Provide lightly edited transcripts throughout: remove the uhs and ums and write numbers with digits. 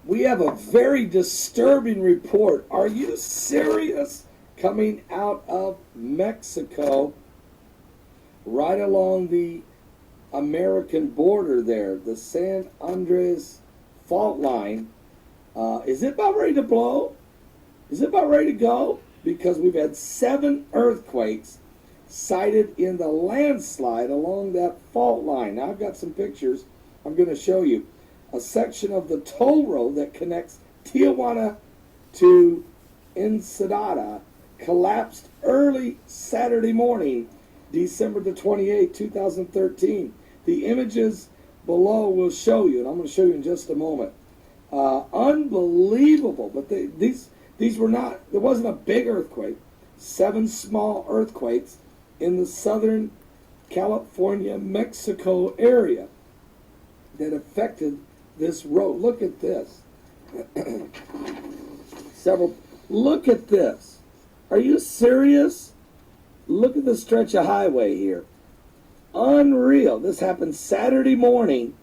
We have a very disturbing report. Are you serious? Coming out of Mexico, right along the American border there, the San Andreas fault line. Is it about ready to blow? Is it about ready to go? Because we've had 7 earthquakes sighted in the landslide along that fault line. Now I've got some pictures I'm going to show you. A section of the toll road that connects Tijuana to Ensenada collapsed early Saturday morning, December the 28th, 2013. The images below will show you, and I'm going to show you in just a moment. Unbelievable, but these were not, there wasn't a big earthquake. 7 small earthquakes in the southern California, Mexico area that affected this road. Look at this. Look at this. Are you serious? Look at the stretch of highway here. Unreal. This happened Saturday morning.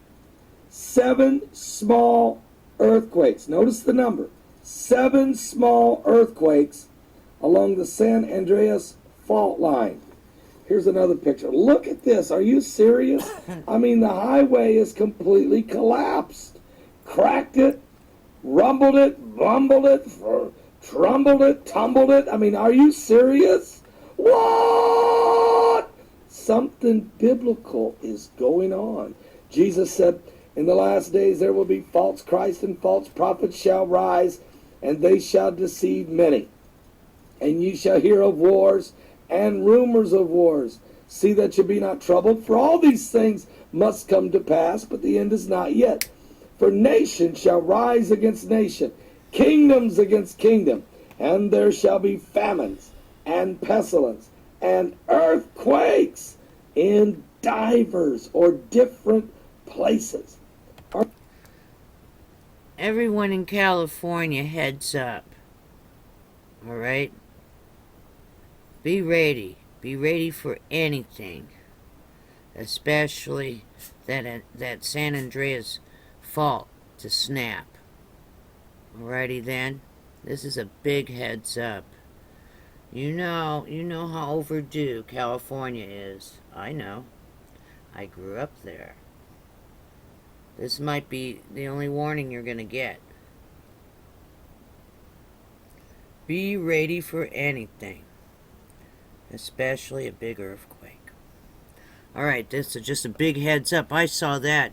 7 small earthquakes. Notice the number. 7 small earthquakes along the San Andreas fault line. Here's another picture. Look at this. Are you serious? I mean, the highway is completely collapsed. Cracked it, rumbled it, bumbled it, trumbled it, tumbled it. I mean, are you serious? What? Something biblical is going on. Jesus said, in the last days there will be false Christs and false prophets shall rise, and they shall deceive many. And ye shall hear of wars and rumors of wars. See that ye be not troubled, for all these things must come to pass, but the end is not yet. For nation shall rise against nation, kingdoms against kingdom, and there shall be famines and pestilence and earthquakes in divers or different places. Everyone in California, heads up. All right? Be ready. Be ready for anything. Especially that San Andreas fault to snap. Alrighty then. This is a big heads up. You know how overdue California is. I know. I grew up there. This might be the only warning you're going to get. Be ready for anything. Especially a big earthquake. Alright, this is just a big heads up. I saw that.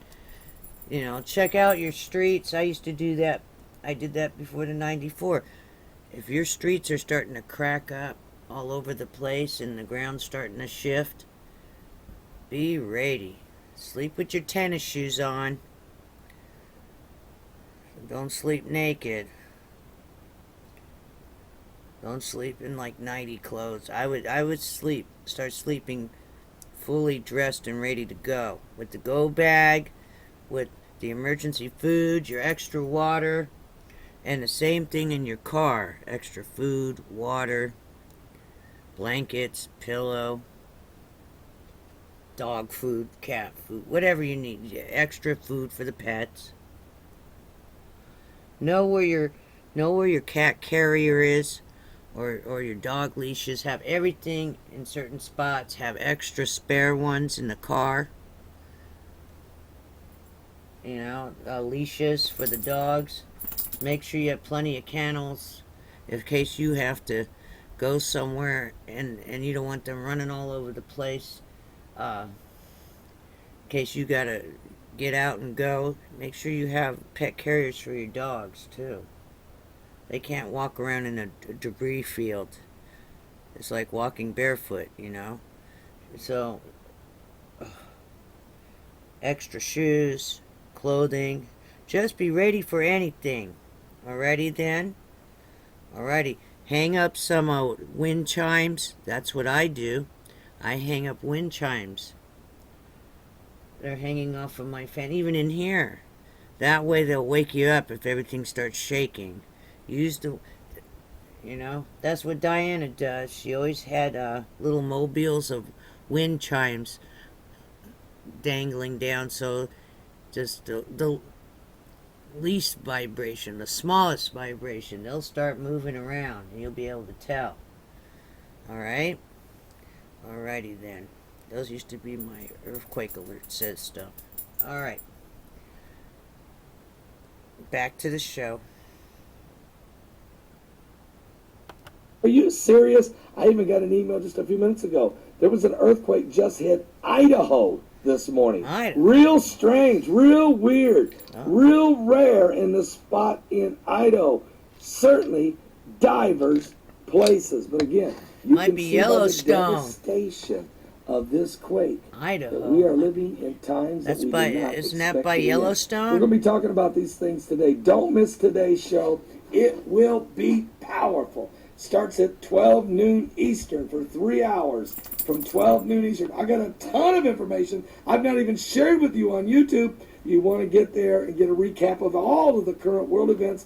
You know, check out your streets. I used to do that. I did that before the 94. If your streets are starting to crack up all over the place and the ground's starting to shift, be ready. Sleep with your tennis shoes on. Don't sleep naked. Don't sleep in like nighty clothes. I would start sleeping fully dressed and ready to go. With the go bag, with the emergency food, your extra water, and the same thing in your car. Extra food, water, blankets, pillow, dog food, cat food, whatever you need. Extra food for the pets. Know where your cat carrier is. Or your dog leashes. Have everything in certain spots. Have extra spare ones in the car. You know, leashes for the dogs. Make sure you have plenty of kennels in case you have to go somewhere and you don't want them running all over the place. In case you gotta get out and go, make sure you have pet carriers for your dogs too. They can't walk around in a debris field. It's like walking barefoot, you know. So, extra shoes, clothing. Just be ready for anything. Alrighty then? Alrighty. Hang up some wind chimes. That's what I do. I hang up wind chimes. They're hanging off of my fan, even in here. That way they'll wake you up if everything starts shaking. Use the, you know, that's what Diana does. She always had little mobiles of wind chimes dangling down, so just the least vibration, the smallest vibration, they'll start moving around and you'll be able to tell. Alright? Alrighty then. Those used to be my earthquake alert system. Alright. Back to the show. Are you serious? I even got an email just a few minutes ago. There was an earthquake just hit Idaho this morning. Idaho. Real strange, real weird, real rare in the spot in Idaho. Certainly diverse places. But again, you Might can be see by the Yellowstone. devastation of this quake Idaho. that we are living in times that we did not Isn't expect that by to be in. Yellowstone? We're going to be talking about these things today. Don't miss today's show. It will be powerful. Starts at 12 noon Eastern for 3 hours. From 12 noon Eastern. I got a ton of information I've not even shared with you on YouTube. You want to get there and get a recap of all of the current world events.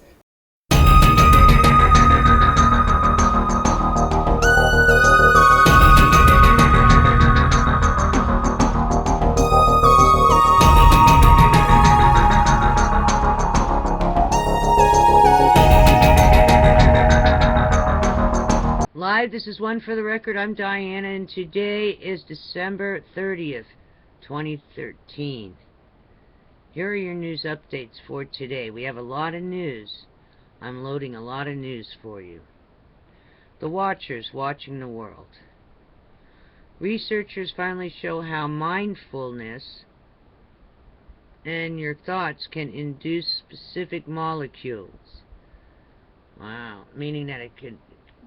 Live, this is One for the Record. I'm Diana, and today is December 30th, 2013. Here are your news updates for today. We have a lot of news. I'm loading a lot of news for you. The Watchers watching the world. Researchers finally show how mindfulness and your thoughts can induce specific molecules. Wow, meaning that it could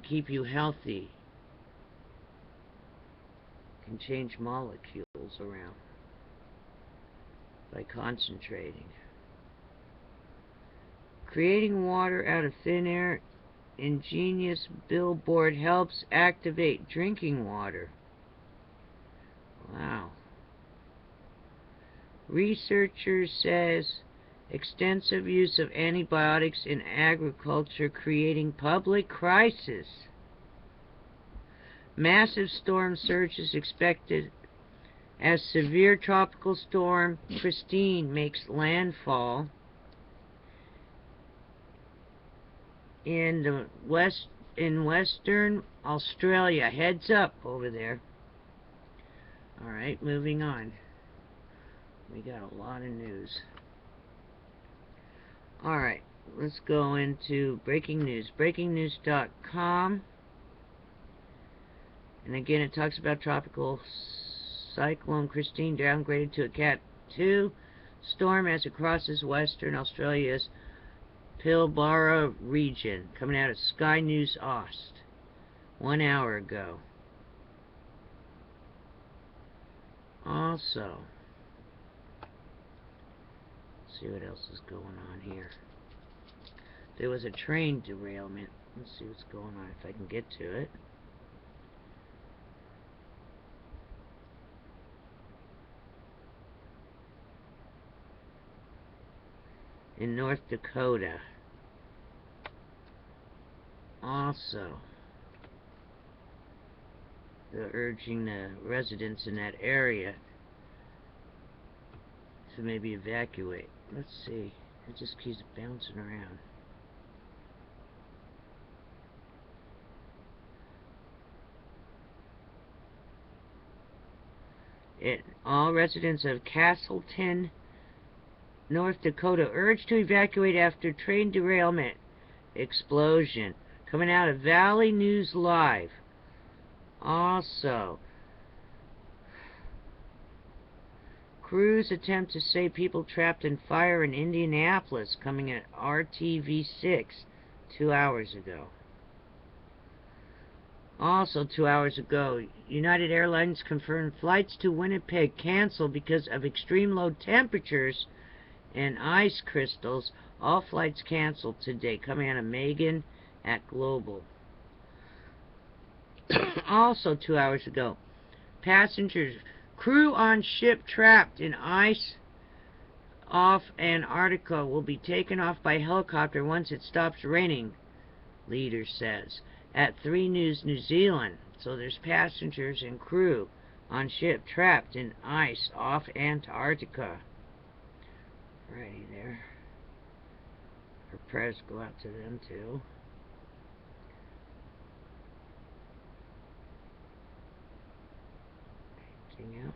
keep you healthy. Can change molecules around by concentrating. Creating water out of thin air. Ingenious billboard helps activate drinking water. Wow. Researchers says extensive use of antibiotics in agriculture creating public crisis. Massive storm surge is expected as severe tropical storm Christine makes landfall in western Australia. Heads up over there. Alright, moving on. We got a lot of news. Alright, let's go into breaking news. BreakingNews.com. And again, it talks about tropical cyclone Christine downgraded to a Cat 2 storm as it crosses western Australia's Pilbara region. Coming out of Sky News Aust 1 hour ago. Also, see what else is going on here. There was a train derailment. Let's see what's going on if I can get to it. In North Dakota. Also, they're urging the residents in that area to maybe evacuate. Let's see. It just keeps bouncing around. All residents of Castleton, North Dakota, urged to evacuate after train derailment. Explosion. Coming out of Valley News Live. Also, crews attempt to save people trapped in fire in Indianapolis, coming at RTV6 2 hours ago. Also 2 hours ago, United Airlines confirmed flights to Winnipeg canceled because of extreme low temperatures and ice crystals. All flights canceled today, coming out of Megan at Global. Also 2 hours ago, passengers, crew on ship trapped in ice off Antarctica will be taken off by helicopter once it stops raining, leader says. At 3 News New Zealand, so there's passengers and crew on ship trapped in ice off Antarctica. Righty there. prayers go out to them too. Anything else?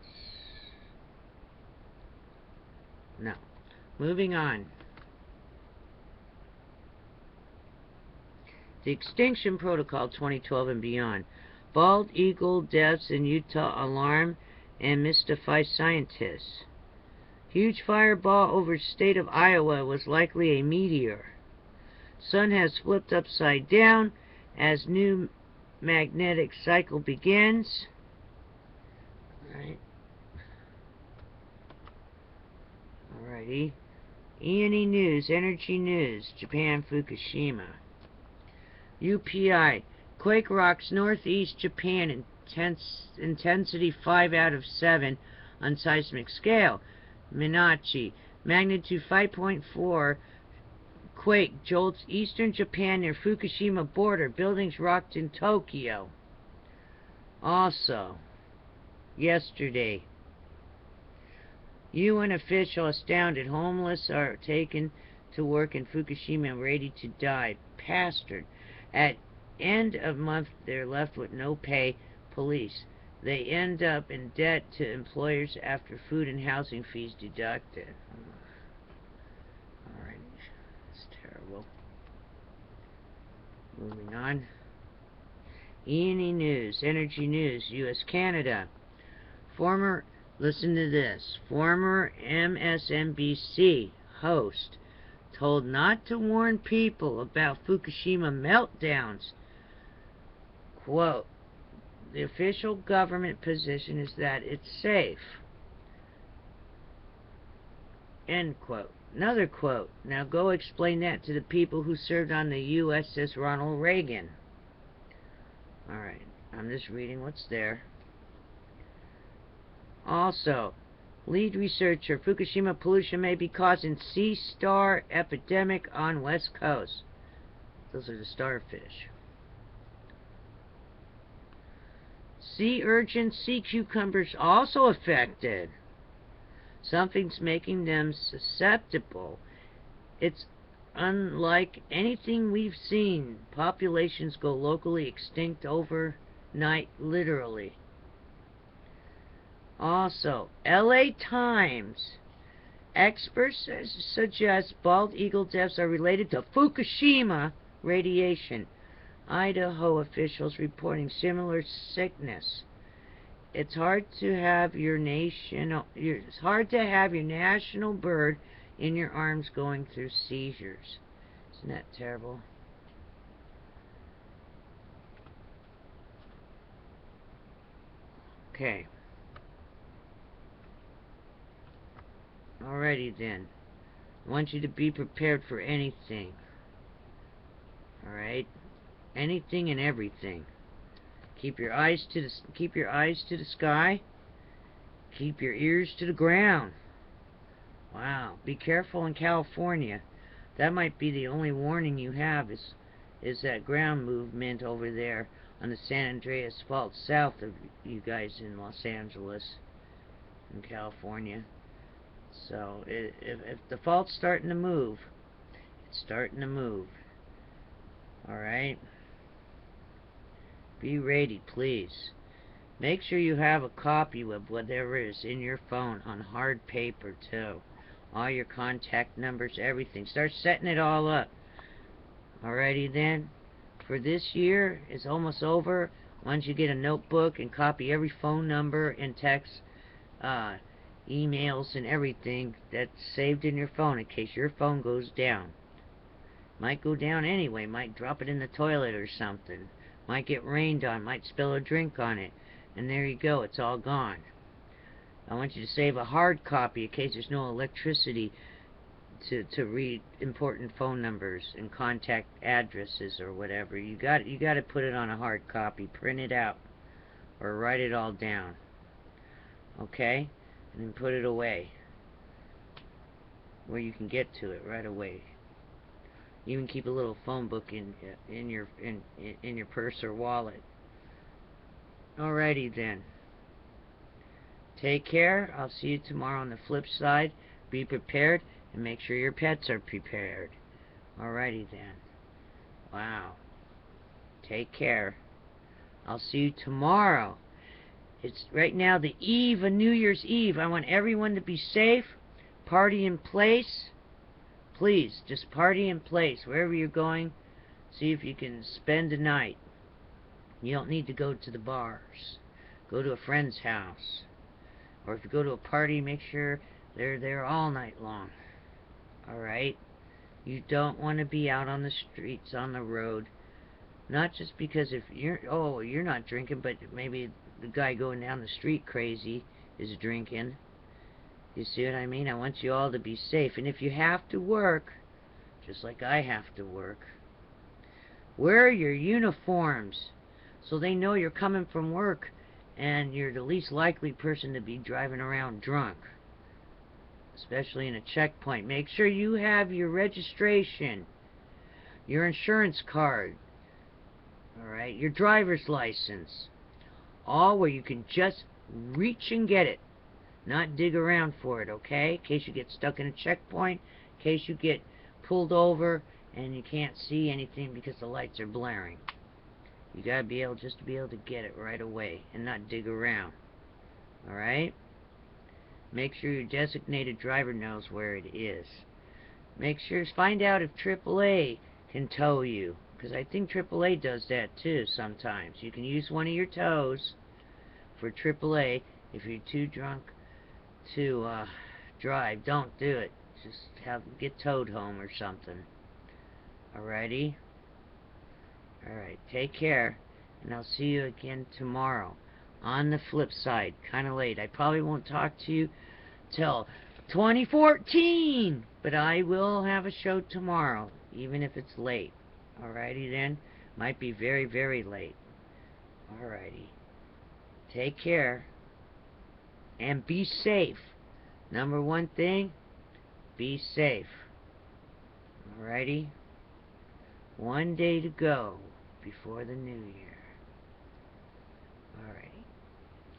No. Moving on. The Extinction Protocol 2012 and beyond. Bald eagle deaths in Utah alarm and mystify scientists. Huge fireball over state of Iowa was likely a meteor. Sun has flipped upside down as new magnetic cycle begins. Alright. Alrighty. E&E News, Energy News, Japan, Fukushima. UPI, quake rocks northeast Japan, intensity 5 out of 7 on seismic scale. Minachi, magnitude 5.4 quake jolts eastern Japan near Fukushima border. Buildings rocked in Tokyo. Also, yesterday, UN official astounded homeless are taken to work in Fukushima ready to die. Pastored. At end of month, they're left with no pay. Police. They end up in debt to employers after food and housing fees deducted. Alright. It's terrible. Moving on. E&E News, Energy News, U.S. Canada. Listen to this. Former MSNBC host told not to warn people about Fukushima meltdowns. Quote, the official government position is that it's safe. End quote. Another quote. Now go explain that to the people who served on the USS Ronald Reagan. Alright, I'm just reading what's there. Also, lead researcher, Fukushima pollution may be causing sea star epidemic on West Coast. Those are the starfish. Sea urchins, sea cucumbers also affected. Something's making them susceptible. It's unlike anything we've seen. Populations go locally extinct overnight, literally. Also, LA Times. Experts suggest bald eagle deaths are related to Fukushima radiation. Idaho officials reporting similar sickness. It's hard to have your national bird in your arms going through seizures. Isn't that terrible? Okay. Alrighty then. I want you to be prepared for anything. Alright? Anything and everything. Keep your eyes to the sky. Keep your ears to the ground. Wow. Be careful in California. That might be the only warning you have is that ground movement over there on the San Andreas Fault south of you guys in Los Angeles in California. So if the fault's starting to move, it's starting to move. Alright? Be ready, please. Make sure you have a copy of whatever is in your phone on hard paper, too. All your contact numbers, everything. Start setting it all up. Alrighty then. For this year, it's almost over. Once you get a notebook and copy every phone number and text, emails and everything that's saved in your phone in case your phone goes down. Might go down anyway. Might drop it in the toilet or something. Might get rained on. Might spill a drink on it. And there you go. It's all gone. I want you to save a hard copy in case there's no electricity to read important phone numbers and contact addresses or whatever. You got to put it on a hard copy. Print it out. Or write it all down. Okay? And then put it away. Where you can get to it right away. Even keep a little phone book in your purse or wallet. Alrighty then. Take care. I'll see you tomorrow on the flip side. Be prepared and make sure your pets are prepared. Alrighty then. Wow. Take care. I'll see you tomorrow. It's right now the eve of New Year's Eve. I want everyone to be safe. Party in place. Please, just party in place. Wherever you're going, see if you can spend the night. You don't need to go to the bars. Go to a friend's house. Or if you go to a party, make sure they're there all night long. Alright? You don't want to be out on the streets, on the road. Not just because if you're not drinking, but maybe the guy going down the street crazy is drinking. You see what I mean? I want you all to be safe. And if you have to work, just like I have to work, wear your uniforms so they know you're coming from work and you're the least likely person to be driving around drunk. Especially in a checkpoint. Make sure you have your registration, your insurance card, alright, your driver's license. All where you can just reach and get it. Not dig around for it, okay? In case you get stuck in a checkpoint, in case you get pulled over and you can't see anything because the lights are blaring. You gotta be able just to be able to get it right away and not dig around. Alright? Make sure your designated driver knows where it is. Make sure, find out if AAA can tow you. Because I think AAA does that too sometimes. You can use one of your tows for AAA if you're too drunk to drive. Don't do it. Just get towed home or something. Alrighty? Alright, take care. And I'll see you again tomorrow. On the flip side, kind of late. I probably won't talk to you till 2014. But I will have a show tomorrow, even if it's late. Alrighty then? Might be very, very late. Alrighty. Take care. And be safe. Number one thing, be safe. Alrighty? One day to go before the new year. Alrighty.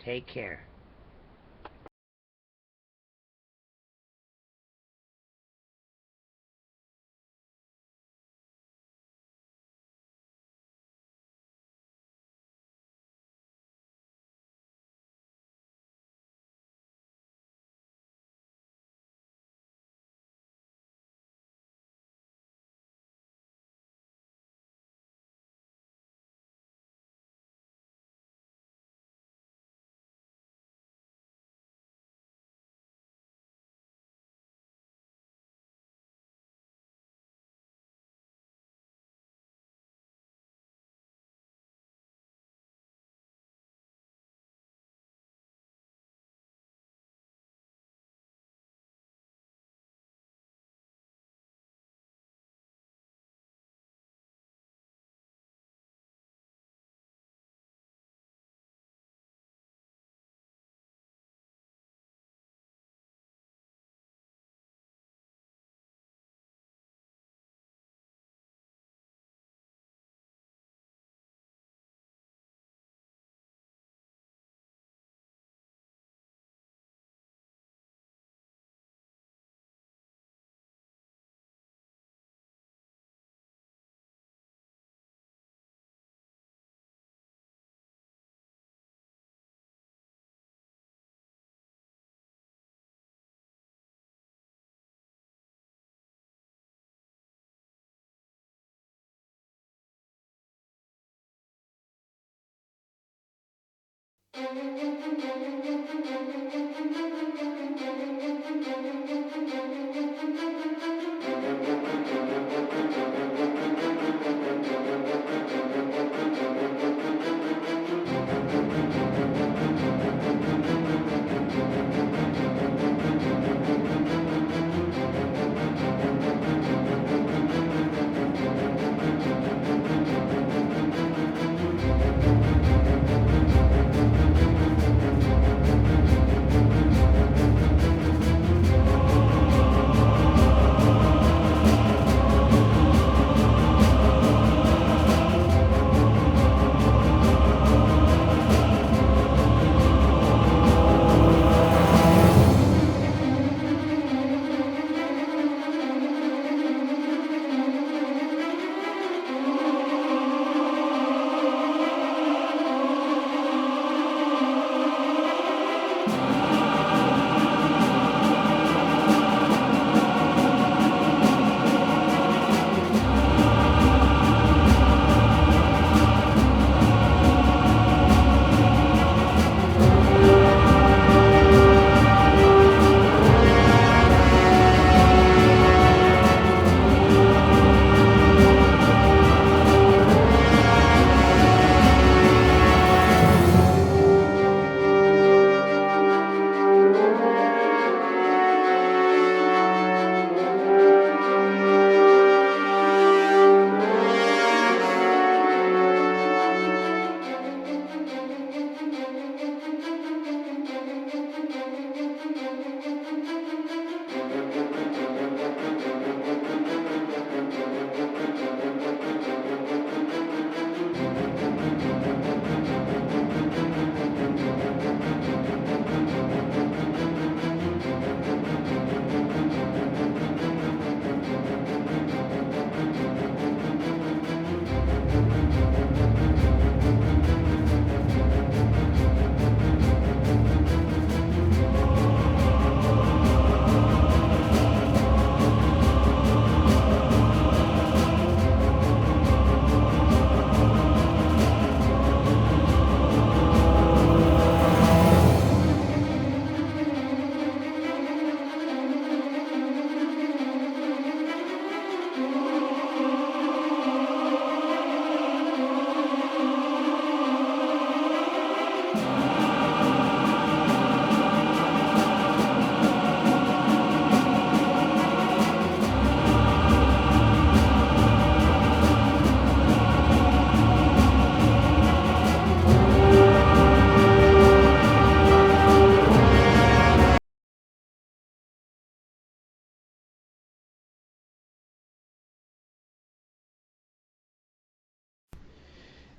Take care.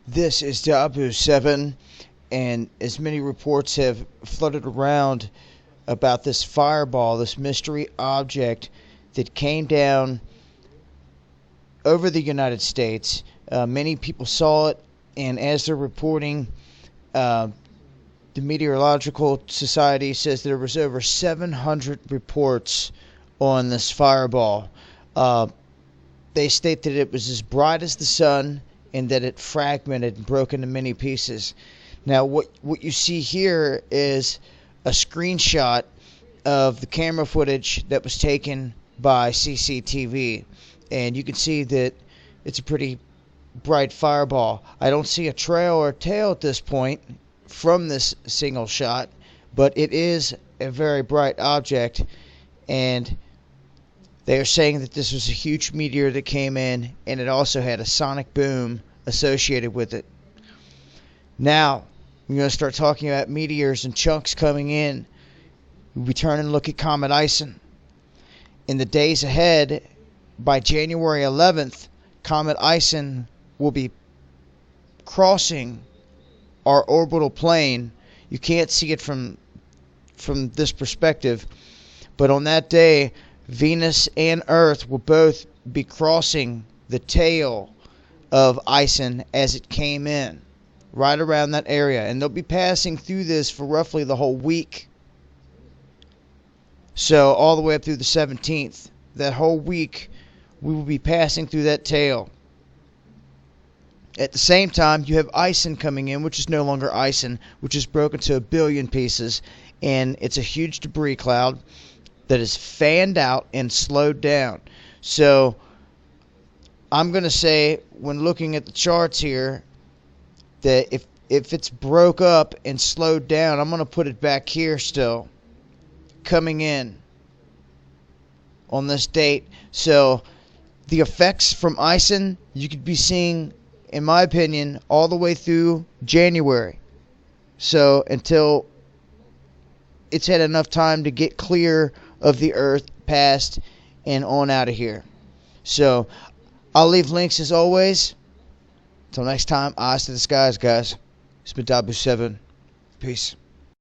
This is Dabu 7, and as many reports have flooded around about this fireball, this mystery object that came down over the United States. Many people saw it, and as they're reporting, the Meteorological Society says there was over 700 reports on this fireball. They state that it was as bright as the sun and that it fragmented and broke into many pieces. Now, what you see here is a screenshot of the camera footage that was taken by CCTV, and you can see that it's a pretty bright fireball. I don't see a trail or tail at this point from this single shot, but it is a very bright object, and they are saying that this was a huge meteor that came in, and it also had a sonic boom associated with it. Now, we're going to start talking about meteors and chunks coming in. We turn and look at Comet Ison. In the days ahead, by January 11th, Comet Ison will be crossing our orbital plane. You can't see it from this perspective, but on that day, Venus and Earth will both be crossing the tail of Ison as it came in, right around that area. And they'll be passing through this for roughly the whole week. So all the way up through the 17th. That whole week, we will be passing through that tail. At the same time, you have Ison coming in, which is no longer Ison, which is broken to a billion pieces. And it's a huge debris cloud that is fanned out and slowed down. So I'm going to say, when looking at the charts here, that if it's broke up and slowed down, I'm going to put it back here still, coming in on this date. So the effects from Ison you could be seeing, in my opinion, all the way through January. So until it's had enough time to get clear of the Earth, past and on out of here. So I'll leave links as always. Until next time, eyes to the skies, guys. It's been Dabu 7. Peace.